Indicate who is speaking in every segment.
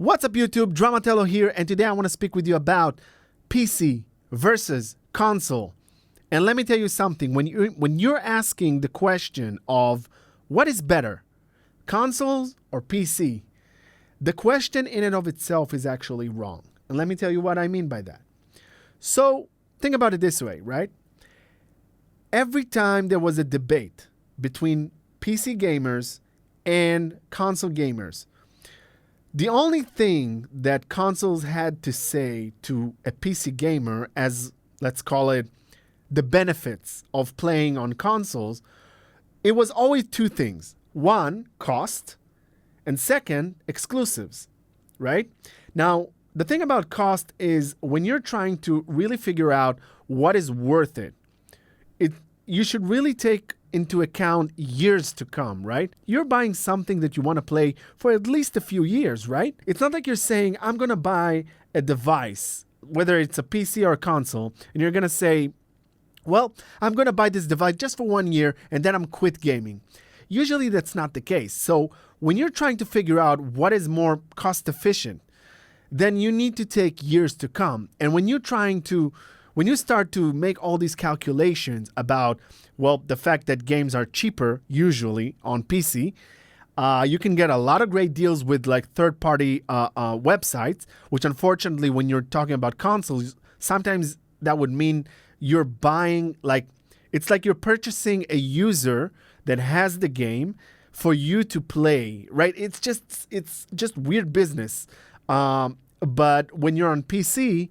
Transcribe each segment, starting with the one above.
Speaker 1: What's up YouTube, Dramatello here, and today I want to speak with you about PC versus console. And let me tell you something, when you're asking the question of what is better, consoles or PC, the question in and of itself is actually wrong. And let me tell you what I mean by that. So think about it this way, right? Every time there was a debate between PC gamers and console gamers, the only thing that consoles had to say to a PC gamer as, let's call it, the benefits of playing on consoles, it was always two things. One, cost, and second, exclusives, right? Now, the thing about cost is when you're trying to really figure out what is worth it, you should really take into account years to come, right? You're buying something that you want to play for at least a few years, right? It's not like you're saying, I'm going to buy a device, whether it's a PC or a console, and you're going to say, well, I'm going to buy this device just for 1 year and then I'm quit gaming. Usually that's not the case. So when you're trying to figure out what is more cost efficient, then you need to take years to come. And when you start to make all these calculations about, well, the fact that games are cheaper usually on PC, you can get a lot of great deals with like third-party websites, which unfortunately, when you're talking about consoles, sometimes that would mean you're buying, it's like you're purchasing a user that has the game for you to play, right? It's just weird business. But when you're on PC,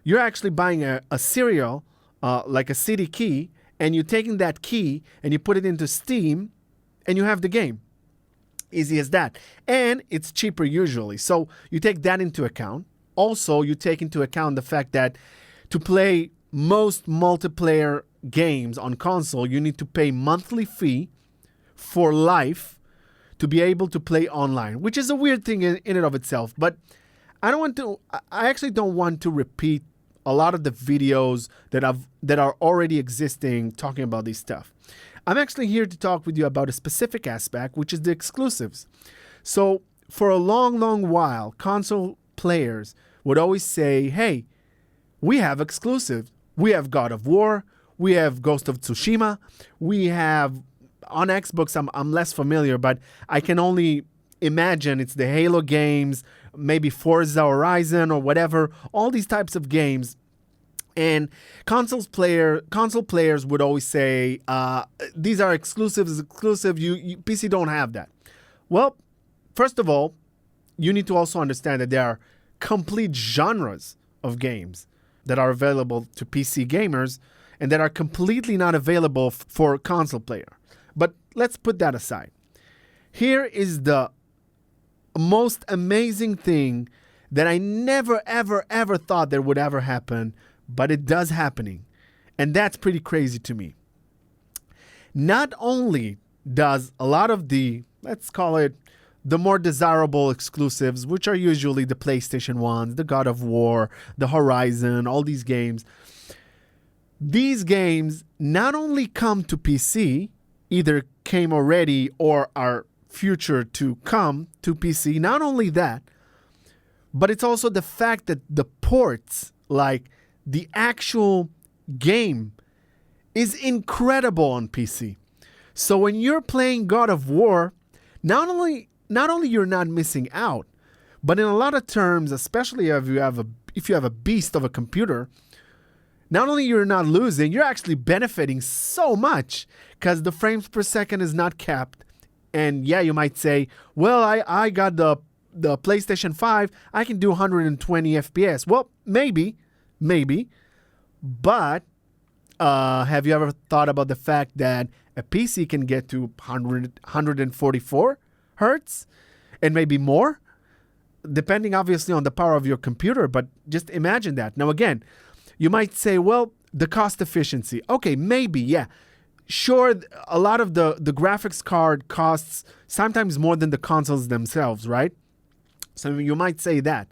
Speaker 1: you're actually buying a serial, like a CD key, and you're taking that key and you put it into Steam and you have the game. Easy as that. And it's cheaper usually. So you take that into account. Also, you take into account the fact that to play most multiplayer games on console, you need to pay monthly fee for life to be able to play online, which is a weird thing in and of itself. But I actually don't want to repeat a lot of the videos that are already existing talking about this stuff. I'm actually here to talk with you about a specific aspect, which is the exclusives. So for a long, long while, console players would always say, hey, we have exclusives. We have God of War. We have Ghost of Tsushima. We have, on Xbox, I'm less familiar, but I can only imagine it's the Halo games, maybe Forza Horizon or whatever, all these types of games. And console players would always say, these are exclusive. PC don't have that. Well, first of all, you need to also understand that there are complete genres of games that are available to PC gamers and that are completely not available for console player. But let's put that aside. Here is the most amazing thing that I never, ever, ever thought that would ever happen, but it does happening. And that's pretty crazy to me. Not only does a lot of the, let's call it, the more desirable exclusives, which are usually the PlayStation ones, the God of War, the Horizon, all these games not only come to PC, either came already or are future to come to PC. Not only that, but it's also the fact that the ports, like the actual game, is incredible on PC. So when you're playing God of War, not only you're not missing out, but in a lot of terms, especially if you have a beast of a computer, not only you're not losing, you're actually benefiting so much because the frames per second is not capped. And yeah, you might say, well, I got the PlayStation 5, I can do 120 FPS. Well, maybe. But have you ever thought about the fact that a PC can get to 144 hertz and maybe more, depending obviously on the power of your computer? But just imagine that. Now, again, you might say, well, the cost efficiency. Okay, maybe, yeah. Sure, a lot of the graphics card costs sometimes more than the consoles themselves, right? So you might say that.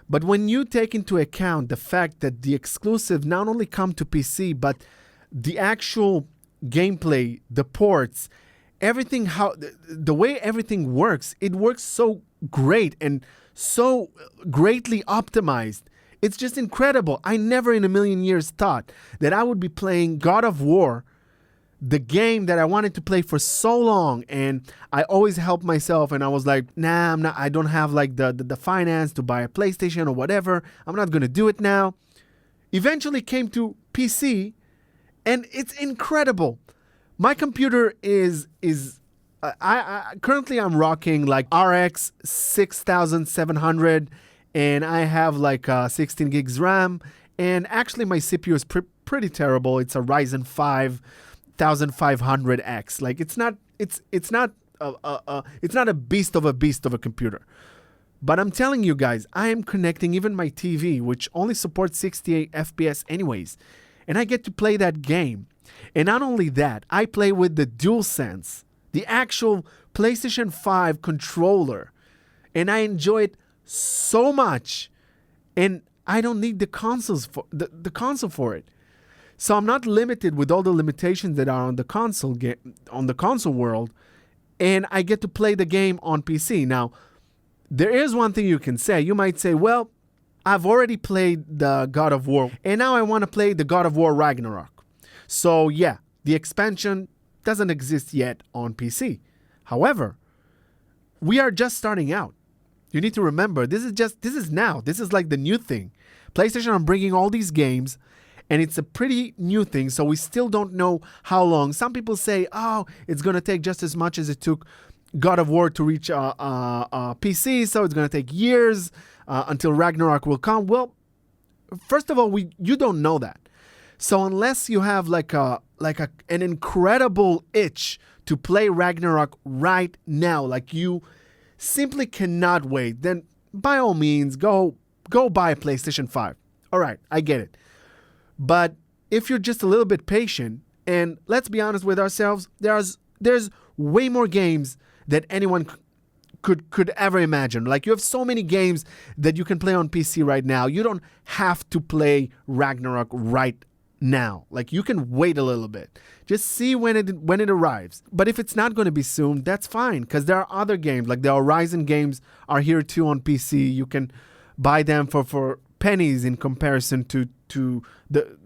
Speaker 1: But when you take into account the fact that the exclusive not only come to PC, but the actual gameplay, the ports, everything, how the way everything works, it works so great and so greatly optimized. It's just incredible. I never in a million years thought that I would be playing God of War, the game that I wanted to play for so long, and I always helped myself, and I was like, nah, I don't have like the finance to buy a PlayStation or whatever. I'm not going to do it now. Eventually came to PC, and it's incredible. My computer is currently I'm rocking like RX 6700, and I have like 16 gigs RAM, and actually my CPU is pretty terrible. It's a Ryzen 5 1500X. Like it's not a beast of a computer. But I'm telling you guys, I am connecting even my TV, which only supports 68 FPS anyways, and I get to play that game. And not only that, I play with the DualSense, the actual PlayStation 5 controller, and I enjoy it so much, and I don't need the consoles for the console for it. So I'm not limited with all the limitations that are on the console world, and I get to play the game on PC. Now, there is one thing you can say. You might say, well, I've already played the God of War, and now I want to play the God of War Ragnarok. So yeah, the expansion doesn't exist yet on PC. However, we are just starting out. You need to remember, this is now. This is like the new thing. PlayStation are bringing all these games, and it's a pretty new thing, so we still don't know how long. Some people say, oh, it's going to take just as much as it took God of War to reach PC, so it's going to take years until Ragnarok will come. Well, first of all, you don't know that. So unless you have an incredible itch to play Ragnarok right now, like you simply cannot wait, then by all means, go buy a PlayStation 5. All right, I get it. But if you're just a little bit patient, and let's be honest with ourselves, there's way more games that anyone could ever imagine. Like, you have so many games that you can play on PC right now. You don't have to play Ragnarok right now. Like, you can wait a little bit. Just see when it arrives. But if it's not going to be soon, that's fine, because there are other games. Like the Horizon games are here too on PC. You can buy them for pennies in comparison to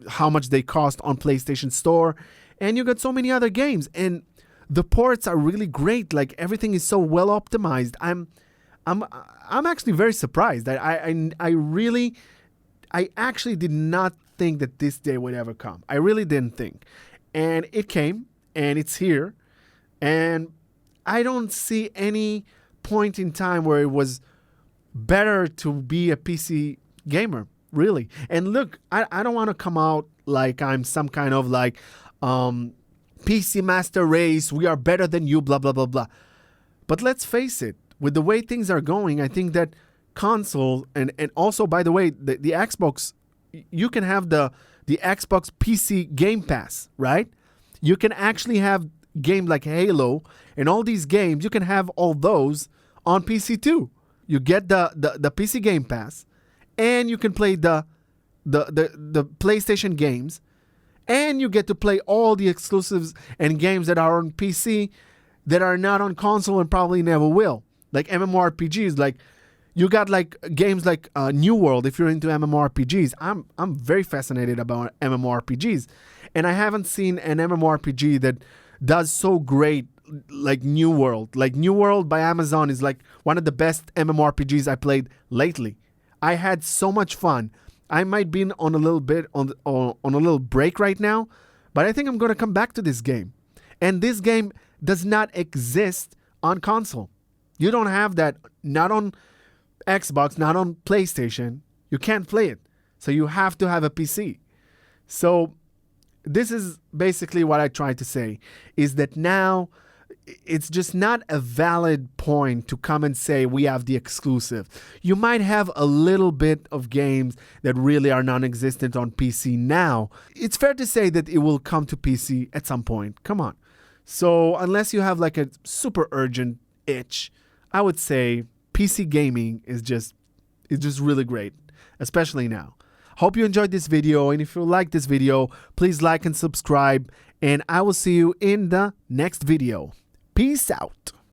Speaker 1: how much they cost on PlayStation Store. And you got so many other games, and the ports are really great. Like, everything is so well optimized. I'm actually very surprised. I actually did not think that this day would ever come. I really didn't think. And it came, and it's here. And I don't see any point in time where it was better to be a PC gamer, really. And look, I don't want to come out like I'm some kind of like PC master race. We are better than you, blah, blah, blah, blah. But let's face it, with the way things are going, I think that console, and also, by the way, the Xbox, you can have the Xbox PC Game Pass, right? You can actually have games like Halo and all these games. You can have all those on PC too. You get the PC Game Pass, and you can play the PlayStation games, and you get to play all the exclusives and games that are on PC that are not on console and probably never will. Like MMORPGs, like you got like games like New World. If you're into MMORPGs, I'm very fascinated about MMORPGs, and I haven't seen an MMORPG that does so great like New World. Like New World by Amazon is like one of the best MMORPGs I played lately. I had so much fun. I might be on a little bit on a little break right now, but I think I'm going to come back to this game. And this game does not exist on console. You don't have that, not on Xbox, not on PlayStation. You can't play it. So you have to have a PC. So this is basically what I tried to say, is that now it's just not a valid point to come and say we have the exclusive. You might have a little bit of games that really are non-existent on PC now. It's fair to say that it will come to PC at some point. Come on. So unless you have like a super urgent itch, I would say PC gaming is just really great, especially now. Hope you enjoyed this video, and if you like this video, please like and subscribe, and I will see you in the next video. Peace out.